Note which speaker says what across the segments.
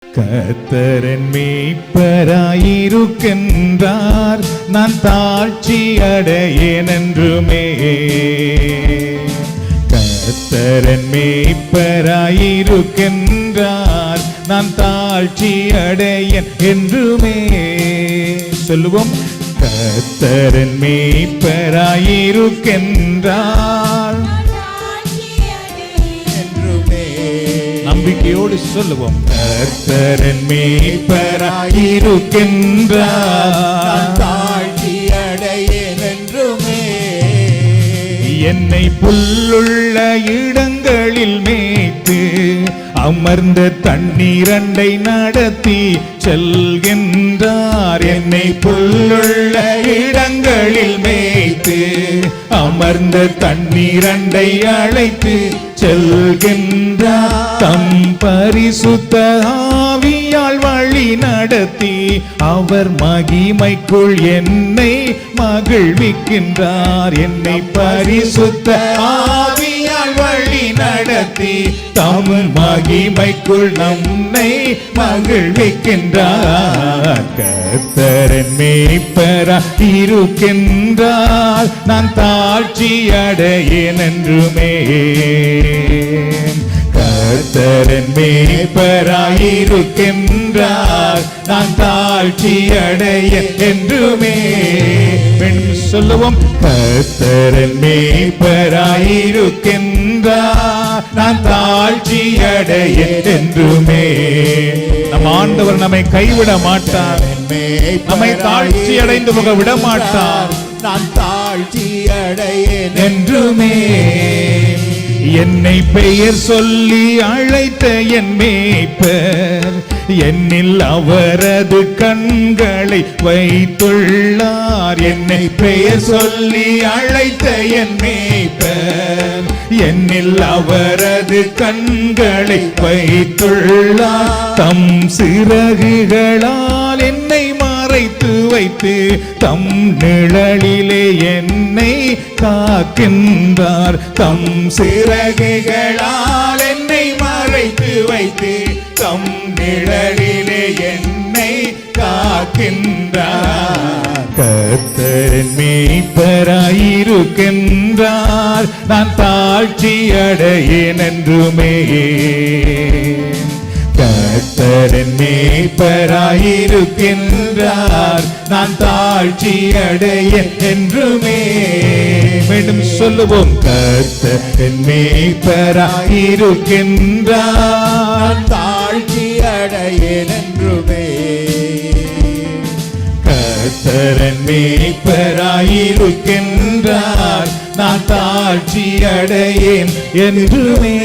Speaker 1: கர்த்தரின் மேய்ப்பராயிருக்கின்றார், நான் தாழ்ச்சி அடையேன் என்றுமே. கர்த்தரின் மேய்ப்பராயிருக்கின்றார், நான் தாழ்ச்சி அடையேன் என்றுமே. சொல்லுவோம், கர்த்தரின் மேய்ப்பராயிருக்கின்றார். நம்பிக்கையோடு சொல்லுவோம், கர்த்தரின் மேய்ப்பராயிருக்கின்றார்,
Speaker 2: தாழ்ச்சி அடையேன் என்றுமே.
Speaker 1: என்னை புல்லுள்ள இடங்களில் மேய்த்து அமர்ந்த தண்ணீரண்டை நடத்தி செல்கின்றார். என்னை புல்லுள்ள இடங்களில் மேய்த்து அமர்ந்த தண்ணீரண்டை அழைத்து செல்கின்றார். தம் பரிசுத்த ஆவியால் வழி நடத்தி அவர் மகிமைக்குள் என்னை மகிழ்விக்கின்றார். என்னை பரிசுத்த ஆவியால் வழி நடத்தி தம் மகிமைக்குள் நம்மை மகிழ்விக்கின்றார். கர்த்தரின் மேய்ப்பராயிருக்கின்றார், நான் தாழ்ச்சி அடையேன் என்றுமே. கர்த்தரின் மேய்ப்பராயிருக்கின்றார், நான் தாழ்ச்சி அடையேன் என்றுமே. சொல்லுவோம், கர்த்தரின் மேய்ப்பராயிருக்கின்றார், நான் தாழ்ச்சி அடையேன் என்றுமே. நம் ஆண்டவர் நம்மை கைவிட மாட்டார், நம்மை தாழ்ச்சி அடைந்து போக விட மாட்டார்.
Speaker 2: நான் தாழ்ச்சி அடையேன்
Speaker 1: என்றுமே. என்னை பெயர் சொல்லி அழைத்த என் மேய்ப்பர், என்னில் அவரது கண்களை வைத்துள்ளார். என்னை பெயர் சொல்லி அழைத்த என் மேய்ப்பர், என்னில் அவரது கண்களை வைத்துள்ளார். தம் சிறகுகளால் என்னை மறைத்து வைத்து தம் நிழலிலே என்னை காக்கின்றார். தம் சிறகுகளால் என்னை மறைத்து வைத்து தம் நிழலிலே என்னை காக்கின்றார். கர்த்தரின் மேய்ப்பராயிருக்கின்றார், நான் தாழ்ச்சி அடையேன் என்றுமே. கர்த்தரின் மேய்ப்பராயிருக்கின்றார், நான் தாழ்ச்சி அடையேன் என்றுமே. மீண்டும் சொல்லுவோம், கர்த்தரின் மேய்ப்பராயிருக்கின்றார்,
Speaker 2: தாழ்ச்சி அடையேன் என்றுமே.
Speaker 1: கர்த்தரின் மேய்ப்பராயிருக்கின்றார், நான் தாழ்ச்சி அடையேன் என்றுமே.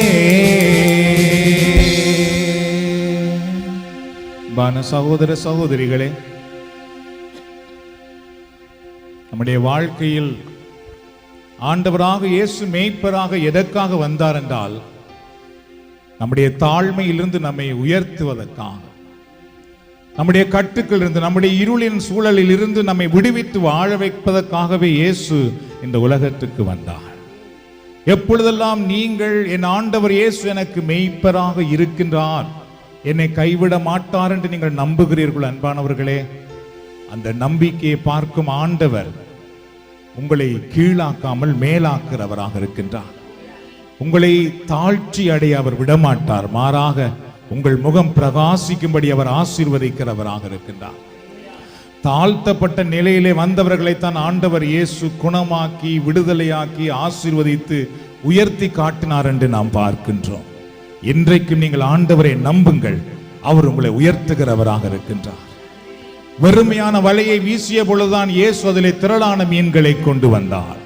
Speaker 1: சகோதர சகோதரிகளே, நம்முடைய வாழ்க்கையில் ஆண்டவராக இயேசு மேய்ப்பராக எதற்காக வந்தார் என்றால், நம்முடைய தாழ்மையிலிருந்து நம்மை உயர்த்துவதற்காக, நம்முடைய கட்டுக்கள் இருந்து, நம்முடைய இருளின் சூழலில் இருந்து நம்மை விடுவித்து வாழ வைப்பதற்காகவே இயேசு இந்த உலகத்துக்கு வந்தார். எப்பொழுதெல்லாம் நீங்கள் என் ஆண்டவர் இயேசு எனக்கு மேய்ப்பராக இருக்கின்றார், என்னை கைவிட மாட்டார் என்று நீங்கள் நம்புகிறீர்கள் அன்பானவர்களே, அந்த நம்பிக்கையை பார்க்கும் ஆண்டவர் உங்களை கீழாக்காமல் மேலாக்குறவராக இருக்கின்றார். உங்களை தாழ்ச்சி அடைய அவர் விடமாட்டார், மாறாக உங்கள் முகம் பிரகாசிக்கும்படி அவர் ஆசீர்வதிக்கிறவராக இருக்கின்றார். தாழ்த்தப்பட்ட நிலையிலே வந்தவர்களைத்தான் ஆண்டவர் இயேசு குணமாக்கி விடுதலையாக்கி ஆசீர்வதித்து உயர்த்தி காட்டினார் என்று நாம் பார்க்கின்றோம். இன்றைக்கும் நீங்கள் ஆண்டவரை நம்புங்கள், அவர் உங்களை உயர்த்துகிறவராக இருக்கின்றார். வெறுமையான வலையை வீசிய பொழுதுதான் இயேசு அதிலே திரளான மீன்களை கொண்டு வந்தார்.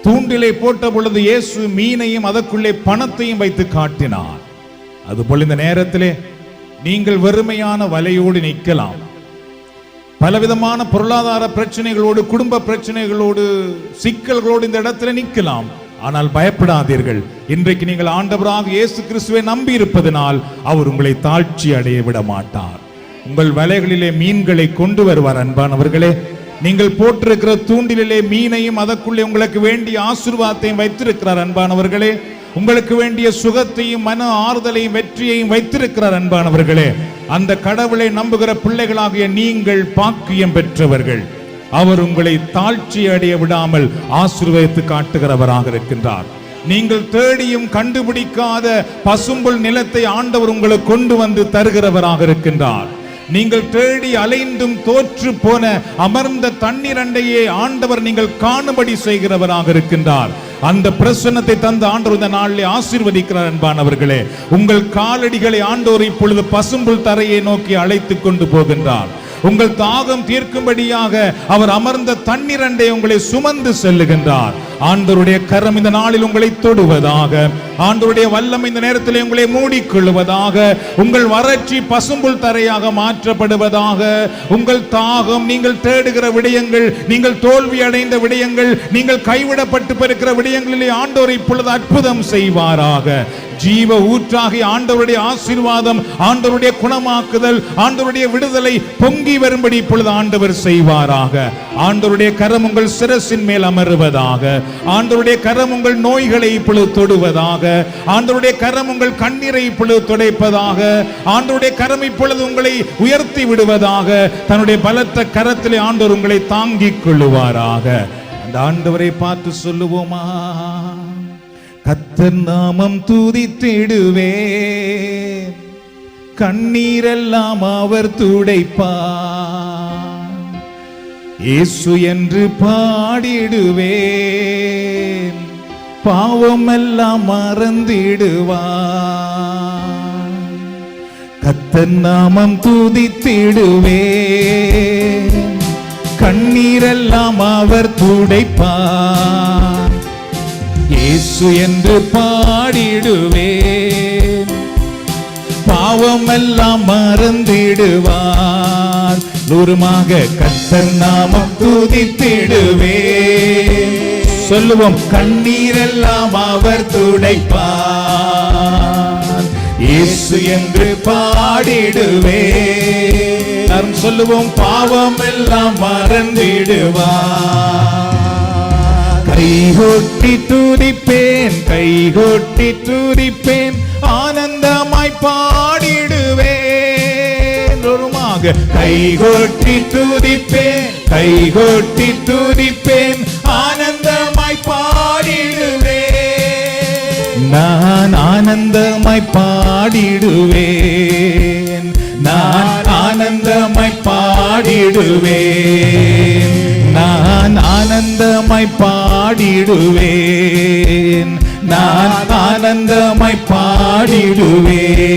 Speaker 1: தூண்டிலை போட்ட பொழுது இயேசு மீனையும் அதற்குள்ளே பணத்தையும் வைத்து காட்டினார். அதுபோல் இந்த நேரத்திலே நீங்கள் வெறுமையான வலையோடு நிற்கலாம். பலவிதமான பொருளாதார பிரச்சனைகளோடு, குடும்ப பிரச்சனைகளோடு, சிக்கல்களோடு இந்த இடத்துல நிற்கலாம். ஆனால் பயப்படாதீர்கள். இன்றைக்கு நீங்கள் ஆண்டவராக இயேசு கிறிஸ்துவை நம்பி இருப்பதனால் அவர் உங்களை தாழ்ச்சி அடைய விட மாட்டார். உங்கள் வலைகளிலே மீன்களை கொண்டு வருவார். அன்பானவர்களே, நீங்கள் போட்டிருக்கிற தூண்டிலே மீனையும் அதற்குள்ளே உங்களுக்கு வேண்டிய ஆசீர்வாதத்தையும் வைத்திருக்கிறார். அன்பானவர்களே, உங்களுக்கு வேண்டிய சுகத்தையும் மன ஆறுதலையும் வெற்றியையும் வைத்திருக்கிறார். அன்பானவர்களே, அந்த கடவுளை நம்புகிற பிள்ளைகளாகிய நீங்கள் பாக்கியம் பெற்றவர்கள். அவர் உங்களை தாழ்ச்சி அடைய விடாமல் ஆசீர்வதித்து காட்டுகிறவராக இருக்கின்றார். நீங்கள் தேடியும் கண்டுபிடிக்காத பசும்புல் நிலத்தை ஆண்டவர் உங்களுக்கு கொண்டு வந்து தருகிறவராக இருக்கின்றார். நீங்கள் தேடி அலைந்தும் தோற்று போன அமர்ந்த தண்ணீர் அண்டையே ஆண்டவர் நீங்கள் காணும்படி செய்கிறவராக இருக்கின்றார். அந்த பிரசன்னத்தை தந்த ஆண்டவர் இந்த நாளிலே ஆசீர்வதிக்கிறார். அன்பானவர்களே, உங்கள் காலடிகளை ஆண்டவர் இப்பொழுது பசும்புல் தரையை நோக்கி அழைத்து கொண்டு போகின்றார். உங்கள் தாகம் தீர்க்கும்படியாக அவர் அமர்ந்த தண்ணீர் அண்டை உங்களை சுமந்து செல்லுகின்றார். ஆண்டவருடைய கரம் இந்த நாளில் உங்களை தொடுவதாக, ஆண்டவருடைய வல்லமை இந்த நேரத்தில் உங்களை மூடிக்கொள்வதாக, உங்கள் வறட்சி பசும்புல் தரையாக மாற்றப்படுவதாக. உங்கள் தாகம், நீங்கள் தேடுகிற விடயங்கள், நீங்கள் தோல்வி அடைந்த விடயங்கள், நீங்கள் கைவிடப்பட்டு இருக்கிற விடயங்களிலே ஆண்டவர் இப்பொழுது அற்புதம் செய்வாராக. ஜீவ ஊற்றாகி ஆண்டவருடைய ஆசீர்வாதம், ஆண்டவருடைய குணமாக்குதல், ஆண்டவருடைய விடுதலை பொங்கி வரும்படி இப்பொழுது ஆண்டவர் செய்வாராக. ஆண்டவருடைய கரம் உங்கள் சிரசின் மேல் அமருவதாக. ஆண்டவருடைய கரம் உங்கள் நோய்களை இப்பொழுது தொடுவதாக. ஆண்டவருடைய கரம் உங்கள் கண்ணீரை இப்பொழுது துடைப்பதாக. ஆண்டவருடைய கரம் இப்பொழுது உங்களை உயர்த்தி விடுவதாக. தன்னுடைய பலத்த கரத்திலே ஆண்டவர் உங்களை தாங்கிக் கொள்ளுவாராக. அந்த ஆண்டவரை பார்த்து சொல்லுவோமா? கர்த்தர் நாமம் துதித்திடுவே, கண்ணீரெல்லாம் அவர் துடைப்பார். இயேசு என்று பாடிடுவேன், பாவமெல்லாம் மறந்திடுவார். கர்த்தர் நாமம் துதித்திடுவேன், கண்ணீரெல்லாம் அவர் துடைப்பார். இயேசு என்று பாடிடுவேன், பாவமெல்லாம் மறந்திடுவார். தூரமாக கர்த்தர் நாமம் துதித்திடுவேன். சொல்லுவோம், கண்ணீரெல்லாம் அவர் துடைப்பார். இயேசு என்று பாடிடுவேன். சொல்லுவோம், பாவமெல்லாம் மறந்திடுவார். கைகொட்டி துதிப்பேன், கைகொட்டி துதிப்பேன், ஆனந்தமாய் பாடிடுவேன். ஒருமாக கைகொட்டி துதிப்பேன், கைகொட்டி துதிப்பேன், ஆனந்தமாய் பாடிடுவேன். நான் ஆனந்தமாய் பாடிடுவேன், நான் ஆனந்தமாய் பாடிடுவேன், நான் ஆனந்தமாய் பாடிடுவேன், நான் ஆனந்தமாய் பாடிடுவேன்.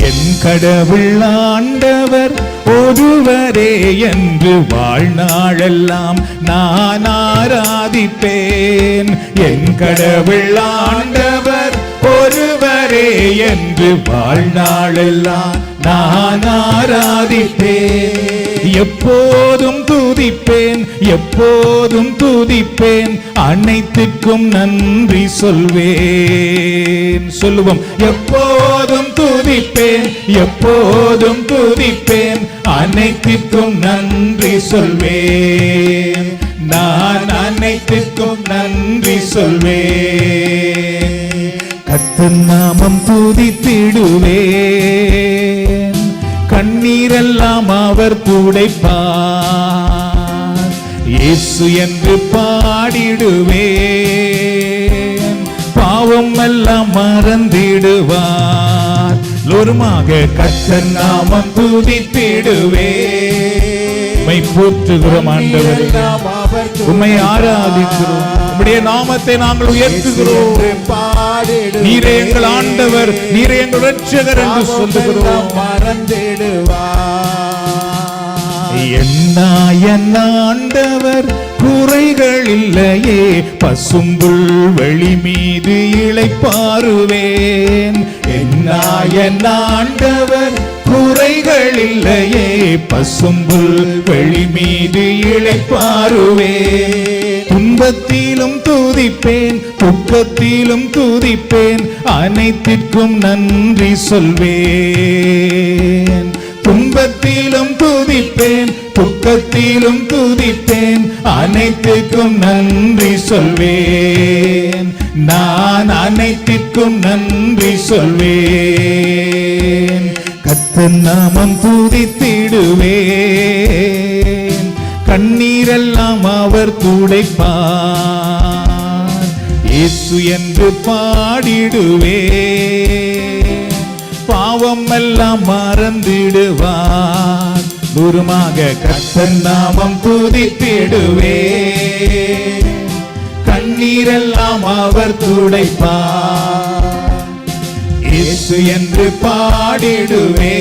Speaker 1: என் கடவுள் ஆண்டவர் ஒருவரே என்று வாழ்நாளெல்லாம் நான் ஆராதிப்பேன். என் கடவுள் ஆண்டவர் ஒருவரே என்று வாழ்நாளெல்லாம் நான் ஆராதிப்பேன். எப்போதும் துதிப்பேன், எப்போதும் துதிப்பேன், அனைத்துக்கும் நன்றி சொல்வேன். சொல்லுவோம், எப்போதும் துதிப்பேன், எப்போதும் துதிப்பேன், அனைத்துக்கும் நன்றி சொல்வேன். நான் அனைத்துக்கும் நன்றி சொல்வேன். கர்த்தர் நாமம் துதித்திடுவேன், கண்ணீரெல்லாம் அவர் துடைப்பார். இயேசு என்று பாடிடுவேன், பாவம் எல்லாம் மறந்திடுவார். ஒருமாக கர்த்தர் நாமம் துதித்திடுவேன். உம்மை போற்றுகிறோம் ஆண்டவரே, உம்மை ஆராதிக்கிறோம், உம்முடைய நாமத்தை நாங்கள் உயர்த்துகிறோம். நீரே எங்கள் ஆண்டவர், நீரே எங்கள் இரட்சகர் என்று சொல்லுகிறோம். என் ஆண்டவர் குறைகள் இல்லையே, பசும்புல் வெளி மீது இளைப்பாறுவேன். என் ஆண்டவர் குறைகள் இல்லையே, பசும்புல் வெளி மீது இளைப்பாறுவேன். துன்பத்திலும் துதிப்பேன், துக்கத்திலும் துதிப்பேன், அனைத்திற்கும் நன்றி சொல்வேன். துன்பத்திலும் துதிப்பேன், துக்கத்திலும் துதிப்பேன், அனைத்துக்கும் நன்றி சொல்வேன். நான் அனைத்திற்கும் நன்றி சொல்வேன். கர்த்தர் நாமம் துதித்திடுவேன், கண்ணீரெல்லாம் அவர் துடைப்பார். இயேசு என்று பாடிடுவேன், பாவம் எல்லாம் மறந்திடுவார். தூரமாக கர்த்தர் நாமம் துதித்திடுவேன், கண்ணீரெல்லாம் அவர் துடைப்பார். இயேசு என்று பாடிடுவேன்,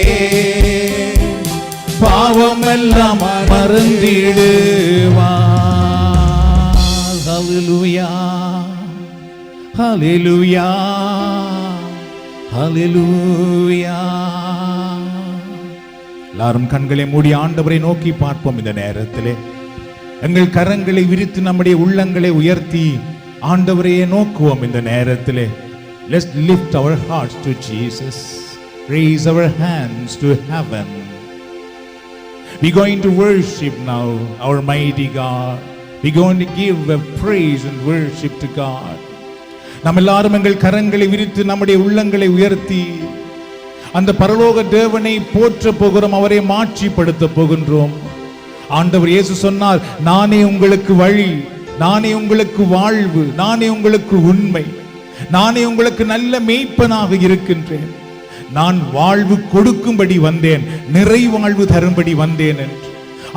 Speaker 1: பாவம் எல்லாம் மறந்திடுவார். ஹல்லேலூயா, ஹல்லேலூயா, ஹல்லேலூயா. எல்லாரும் கண்களை மூடி ஆண்டவரை நோக்கி பார்ப்போம். இந்த நேரத்திலே எங்கள் கரங்களை விரித்து நம்முடைய உள்ளங்களை உயர்த்தி ஆண்டவரையே நோக்குவோம். இந்த நேரத்திலே let's lift our hearts to Jesus, raise our hands to heaven. We're going to worship now our mighty God. We're going to give a praise and worship to God. நாம் எல்லாரும் எங்கள் கரங்களை விரித்து நம்முடைய உள்ளங்களை உயர்த்தி அந்த பரலோக தேவனை போற்ற போகிறோம், அவரை மாட்சிப்படுத்த போகின்றோம். ஆண்டவர் இயேசு சொன்னார், நானே உங்களுக்கு வழி, நானே உங்களுக்கு வாழ்வு, நானே உங்களுக்கு உண்மை, நானே உங்களுக்கு நல்ல மேய்ப்பனாக இருக்கின்றேன். நான் வாழ்வு கொடுக்கும்படி வந்தேன், நிறைவாழ்வு தரும்படி வந்தேன் என்று.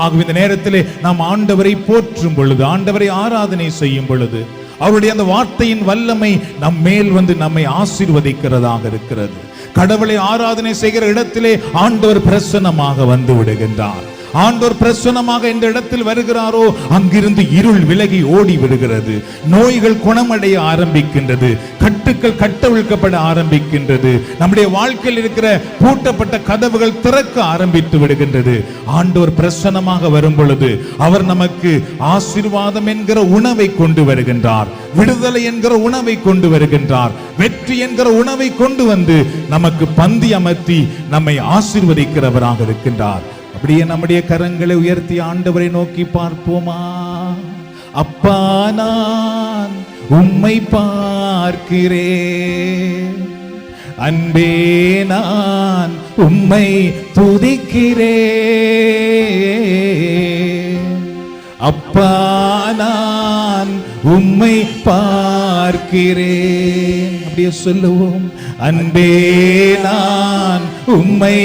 Speaker 1: ஆகவே இந்த நேரத்திலே நாம் ஆண்டவரை போற்றும் பொழுது, ஆண்டவரை ஆராதனை செய்யும் பொழுது, அவருடைய அந்த வார்த்தையின் வல்லமை நம் மேல் வந்து நம்மை ஆசீர்வதிக்கிறதாக இருக்கிறது. கடவுளை ஆராதனை செய்கிற இடத்திலே ஆண்டவர் பிரசன்னமாக வந்து விடுகின்றார். ஆண்டவர் பிரசன்னமாக இந்த இடத்தில் வருகிறாரோ அங்கிருந்து இருள் விலகி ஓடி விடுகிறது, நோய்கள் குணமடைய ஆரம்பிக்கின்றது, கட்டுக்கள் கட்டவிழ்க்கப்பட ஆரம்பிக்கின்றது, நம்முடைய வாழ்க்கையில் இருக்கிற பூட்டப்பட்ட கதவுகள் திறக்க ஆரம்பித்து விடுகின்றது. ஆண்டவர் பிரசன்னமாக வரும் பொழுது அவர் நமக்கு ஆசீர்வாதம் என்கிற உணவை கொண்டு வருகின்றார், விடுதலை என்கிற உணவை கொண்டு வருகின்றார், வெற்றி என்கிற உணவை கொண்டு வந்து நமக்கு பந்தி அமர்த்தி நம்மை ஆசீர்வதிக்கிறவராக இருக்கின்றார். அப்படியே நம்முடைய கரங்களை உயர்த்தி ஆண்டவரை நோக்கி பார்ப்போமா? அப்பா, நான் உம்மை பார்க்கிறேன், அன்பே நான் உம்மை துதிக்கிறேன். அப்பா, நான் உம்மை பார்க்கிறேன். அப்படியே சொல்லுவோம், அன்பே நான் உம்மை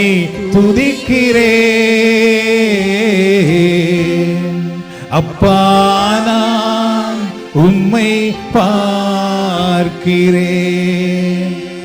Speaker 1: துதிக்கிறேன். அப்பா, நான் உம்மை பார்க்கிறேன்.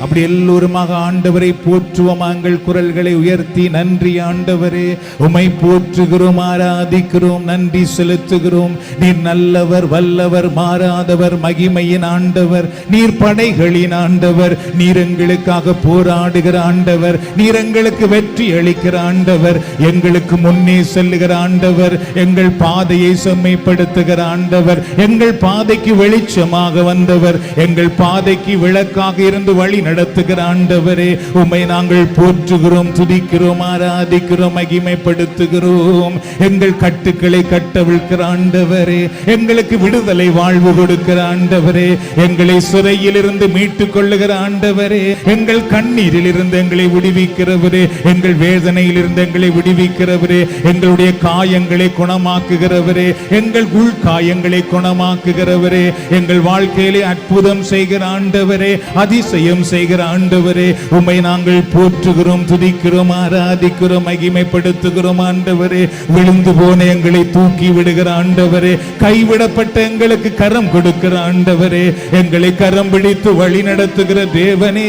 Speaker 1: அப்படி எல்லோருமாக ஆண்டவரை போற்றுவோம். எங்கள் குரல்களை உயர்த்தி, நன்றி ஆண்டவரே, உம்மை போற்றுகிறோம், ஆராதிக்கிறோம், நன்றி செலுத்துகிறோம். நீர் நல்லவர், வல்லவர், மாறாதவர், மகிமையின் ஆண்டவர், நீர் படைகளின் ஆண்டவர், நீர் எங்களுக்காக போராடுகிற ஆண்டவர், நீர் எங்களுக்கு வெற்றி அளிக்கிற ஆண்டவர், எங்களுக்கு முன்னே செல்லுகிற ஆண்டவர், எங்கள் பாதையை செம்மைப்படுத்துகிற ஆண்டவர், எங்கள் பாதைக்கு வெளிச்சமாக வந்தவர், எங்கள் பாதைக்கு விளக்காக இருந்து வழி நடத்துகிற ஆண்டவரே, உம்மை நாங்கள் போற்றுகிறோம், துதிக்கிறோம், ஆராதிக்கிறோம், மகிமைப்படுத்துகிறோம். எங்கள் கட்டுக்களை கட்டவிழ்க்கிற ஆண்டவரே, எங்களுக்கு விடுதலை வாழ்வு கொடுக்கிற ஆண்டவரே, எங்களை சிறையில் இருந்து மீட்டுக் கொள்ளுகிற ஆண்டவரே, எங்கள் கண்ணீரில் இருந்து எங்களை விடுவிக்கிறவரே, எங்கள் வேதனையில் இருந்து எங்களை விடுவிக்கிறவரே, எங்களுடைய காயங்களை குணமாக்குகிறவரே, எங்கள் உள்காயங்களை குணமாக்குகிறவரே, எங்கள் வாழ்க்கையிலே அற்புதம் செய்கிற ஆண்டவரே, அதிசயம் செய்கிற ஆண்டவரே, உம்மை நாங்கள் போற்றுகிறோம், துதிக்கிறோம், ஆராதிக்கிறோம், மகிமைப்படுத்துகிறோம் ஆண்டவரே. விழுந்து போன எங்களை தூக்கி விடுகிற ஆண்டவரே, கைவிடப்பட்ட எங்களுக்கு கரம் கொடுக்கிற ஆண்டவரே, எங்களை கரம் பிடித்து வழி நடத்துகிற தேவனே,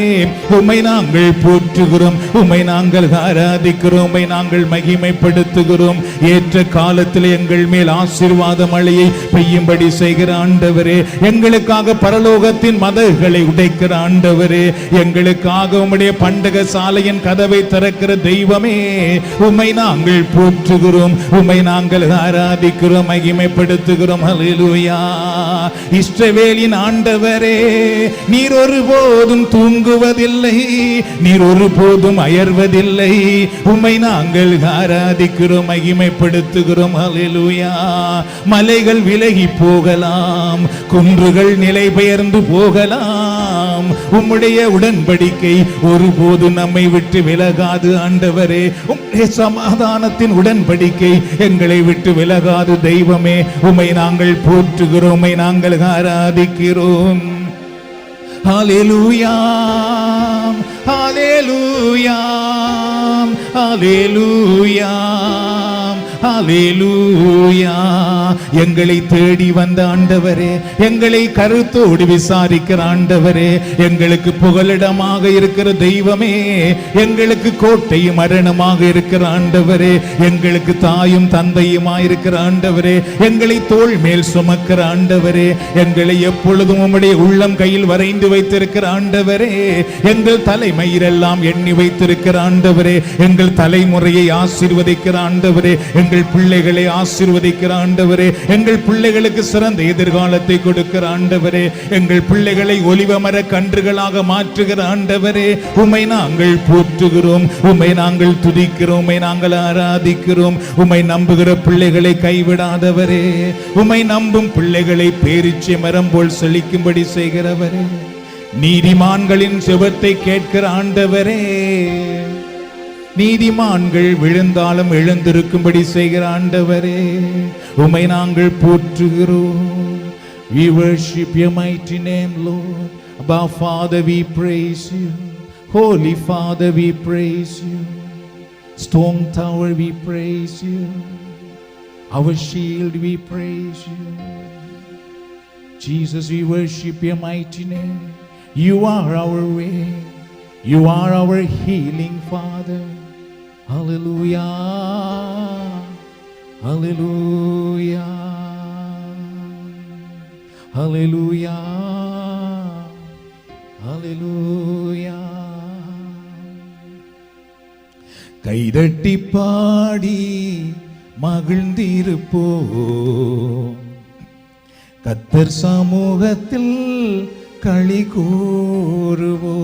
Speaker 1: உம்மை நாங்கள் போற்றுகிறோம், உம்மை நாங்கள் ஆராதிக்கிறோம், உம்மை நாங்கள் மகிமைப்படுத்துகிறோம். ஏற்ற காலத்தில் எங்கள் மேல் ஆசீர்வாத மழையை பெய்யும்படி செய்கிற ஆண்டவரே, எங்களுக்காக பரலோகத்தின் மதகுகளை உடைக்கிற ஆண்டவரே, எங்களுக்காக உம்முடைய பண்டக சாலையின் கதவை திறக்கிற தெய்வமே, உம்மை நாங்கள் போற்றுகிறோம், உம்மை நாங்கள் ஆராதிக்கிறோம், மகிமைப்படுத்துகிறோம். ஹல்லேலூயா. இஸ்ரவேலின் ஆண்டவரே, நீர் ஒருபோதும் தூங்குவதில்லை, நீர் ஒருபோதும் அயர்வதில்லை. உம்மை நாங்கள் ஆராதிக்கிறோம், மகிமைப்படுத்துகிறோம். ஹல்லேலூயா. மலைகள் விலகி போகலாம், குன்றுகள் நிலை பெயர்ந்து போகலாம், உம்முடைய உடன்படிக்கை ஒருபோது நம்மை விட்டு விலகாது. ஆண்டவரே, உம்முடைய சமாதானத்தின் உடன்படிக்கை எங்களை விட்டு விலகாது. தெய்வமே, உம்மை நாங்கள் போற்றுகிறோம், உம்மை நாங்கள் ஆராதிக்கிறோம். ஹல்லேலூயா, ஹல்லேலூயா, ஹல்லேலூயா, ஹல்லேலூயா. எங்களை தேடி வந்த ஆண்டவரே, எங்களை கருத்தோடு விசாரிக்கிற ஆண்டவரே, எங்களுக்கு புகலிடமாக இருக்கிற தெய்வமே, எங்களுக்கு கோட்டையும் அரணமாக இருக்கிற ஆண்டவரே, எங்களுக்கு தாயும் தந்தையுமாயிருக்கிற ஆண்டவரே, எங்களை தோள் மேல் சுமக்கிற ஆண்டவரே, எங்களை எப்பொழுதும் உம்முடைய உள்ளம் கையில் வரைந்து வைத்திருக்கிற ஆண்டவரே, எங்கள் தலைமையிலெல்லாம் எண்ணி வைத்திருக்கிற ஆண்டவரே, எங்கள் தலைமுறையை ஆசீர்வதிக்கிற ஆண்டவரே, எங்கள் பிள்ளைகளை ஆசீர்வதிக்கிற ஆண்டவரே, எங்கள் பிள்ளைகளுக்கு சிறந்த எதிர்காலத்தை கொடுக்கிற ஆண்டவரே, எங்கள் பிள்ளைகளை ஒலிவமர கன்றுகளாக மாற்றுகிற ஆண்டவரே, உம்மை நாங்கள் போற்றுகிறோம், உம்மை நாங்கள் துதிக்கிறோம், உம்மை நாங்கள் ஆராதிக்கிறோம். உம்மை நம்புகிற பிள்ளைகளை கைவிடாதவரே, உம்மை நம்பும் பிள்ளைகளை பேரிச்சை மரம் போல் செழிக்கும்படி செய்கிறவரே, நீதிமான்களின் செபத்தை கேட்கிற ஆண்டவரே, நீதிமான்கள் விழுந்தாலும் எழுந்திருக்கும்படி செய்கிற ஆண்டவரே, உம்மை நாங்கள் போற்றுகிறோம். We worship your mighty name, Lord. Abba Father, we praise you. Holy Father, we praise you. Strong Tower, we praise you. Our shield, we praise you. Jesus, we worship your mighty name. You are our way. You are our healing Father. Hallelujah, hallelujah, hallelujah, hallelujah. கைதட்டி பாடி மகிழ்ந்திருப்போம், கர்த்தர் சமூகத்தில் களி கூறுவோம்.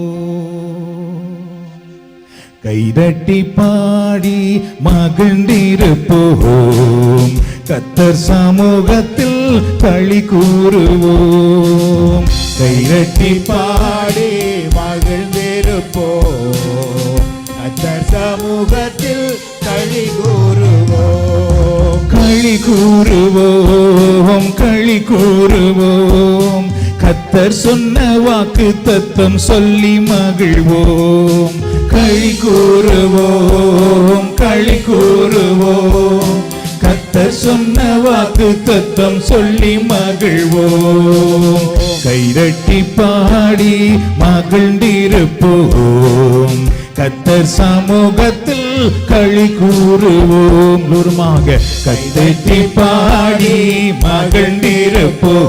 Speaker 1: கைதட்டி பாடி மகிழ்ந்திருப்போம், கர்த்தர் சமூகத்தில் களி கூறுவோம்.
Speaker 2: கைதட்டி பாடி மகிழ்ந்திருப்போம், கர்த்தர் சமூகத்தில் களி கூறுவோம்.
Speaker 1: களி கூறுவோம், களி கூறுவோம், கர்த்தர் சொன்ன வாக்கு தத்தம் சொல்லி மகிழ்வோம். களி கூறுவோம், களி கூறுவோம், கர்த்தர் சொன்ன வாக்கு தத்தம் சொல்லி மகிழ்வோம். கைதட்டி பாடி மகிழ்ந்திருப்போம், கர்த்தர் சமூகத்தில் களி கூறுவோம். நூறுமாக கைதட்டி பாடி மகிழ்ந்திருப்போம்,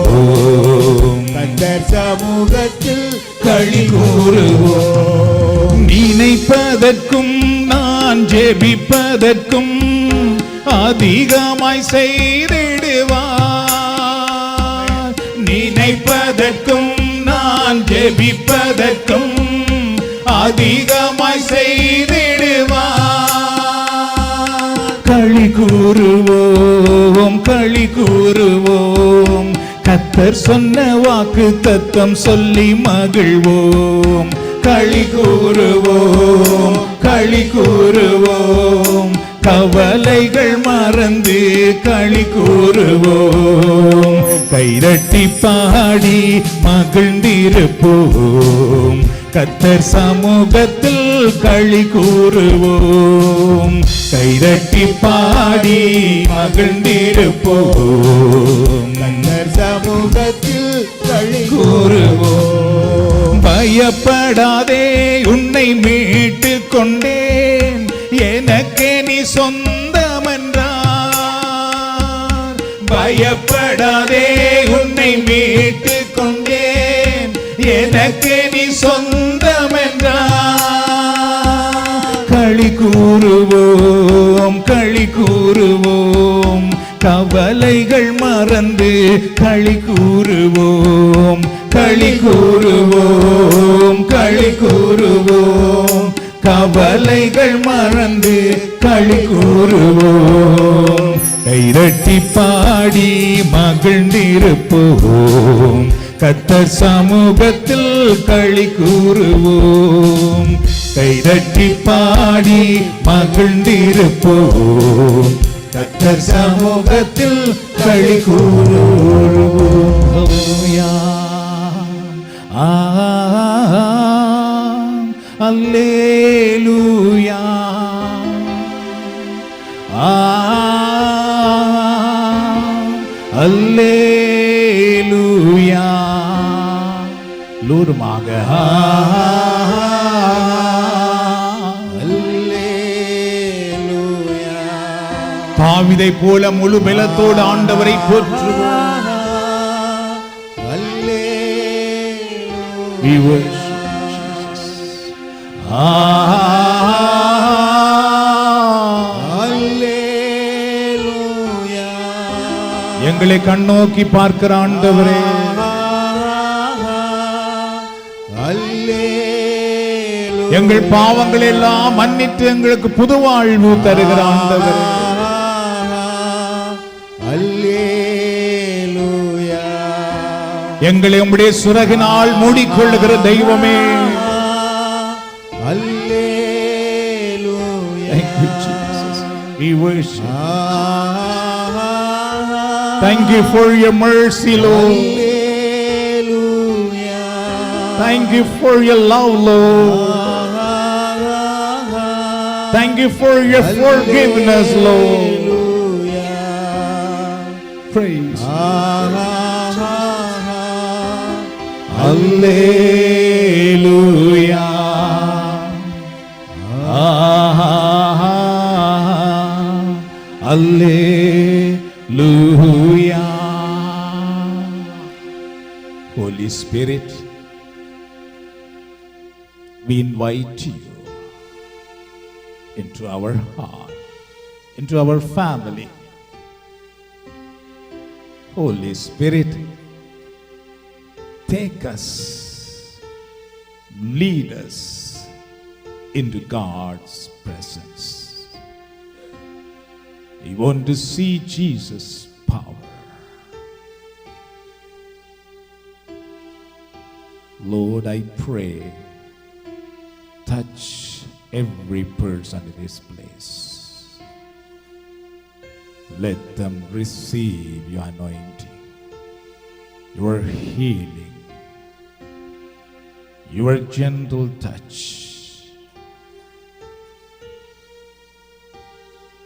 Speaker 2: கர்த்தர் சமூகத்தில்
Speaker 1: களி கூறுவோம். நினைப்பதற்கும் நான் ஜெபிப்பதற்கும் அதிகமாய் செய்திடுவார். நினைப்பதற்கும் நான் ஜெபிப்பதற்கும் அதிகமாய் செய்திடுவார். களி கூறுவோம், களி கூறுவோம், கர்த்தர் சொன்ன வாக்கு தத்தம் சொல்லி மகிழ்வோம். களி கூறுவோம், களி கூறுவோம், கவலைகள் மறந்து களி கூறுவோம். கைதட்டி பாடி மகிழ்ந்திருப்போம், கர்த்தர் சமூகத்தில் களி கூறுவோம். கைதட்டி பாடி மகிழ்ந்திருப்போம்,
Speaker 2: கர்த்தர் சமூகத்தில் களி
Speaker 1: கூறுவோம். பயப்படாதே, உன்னை மீட்டு கொண்டேன், எனக்கே நீ சொந்தமென்றார். பயப்படாதே, உன்னை மீட்டு கொண்டேன், எனக்கே நீ சொந்தமென்றார். களி கூறுவோம், களி கூறுவோம். கவலைகள் மறந்து களி கூறுவோம், களி கூறுவோம், களி கூறுவோம். கவலைகள் மறந்து களி கூறுவோம். கைதட்டி பாடி மகிழ்ந்திருப்போம், கர்த்தர் சமூகத்தில் களி கூறுவோம். கைதட்டி பாடி மகிழ்ந்திருப்போம், கர்த்தர் சமூகத்தில் களி கூறுவோம். அல்லேலூயா, அல்லேலூயா. லூருமாக தாவீதை போல முழு பலத்தோடு ஆண்டவரை போற்றுவோம். We worship Jesus.
Speaker 2: அல்லேலூயா.
Speaker 1: எங்களை கண்ணோக்கி பார்க்கிற ஆண்டவரே,
Speaker 2: அல்லேலூயா.
Speaker 1: எங்கள் பாவங்கள் எல்லாம் மன்னித்து எங்களுக்கு புது வாழ்வு தருகிற ஆண்டவரே,
Speaker 2: அல்லேலூயா.
Speaker 1: எங்களை உம்முடைய சுரகினால் மூடிக்கொள்ளுகிற தெய்வமே,
Speaker 2: அல்லேலூயா.
Speaker 1: Thank you, Jesus. We worship. Thank you for your mercy, Lord.
Speaker 2: Hallelujah.
Speaker 1: Thank you for your love, Lord. Thank you for your forgiveness, Lord. Praise. Hallelujah. Hallelujah. Holy Spirit, we invite you into our heart, into our family. Holy Spirit, take us, lead us into God's presence. We want to see Jesus' power. Lord, I pray, touch every person in this place. Let them receive your anointing, your healing, your gentle touch.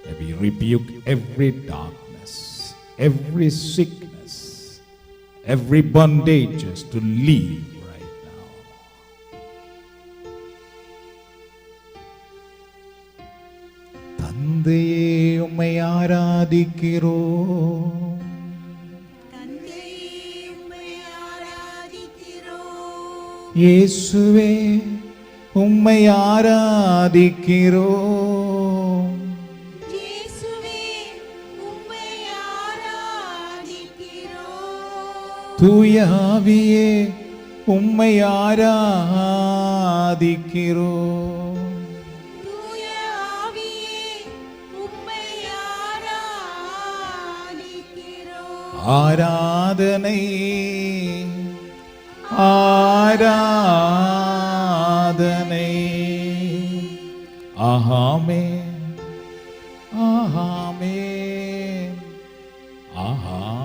Speaker 1: And we rebuke every darkness, every sickness, every bondages to leave right now. தந்தையே, உம்மை ஆராதிக்கிறோம். இயேசுவே, உம்மை ஆராதிக்கிறோம். தூய ஆவியே, உம்மை ஆராதிக்கிறோம். ஆராதனை, ஆராதனை. ஆமென், ஆமென், ஆமென்.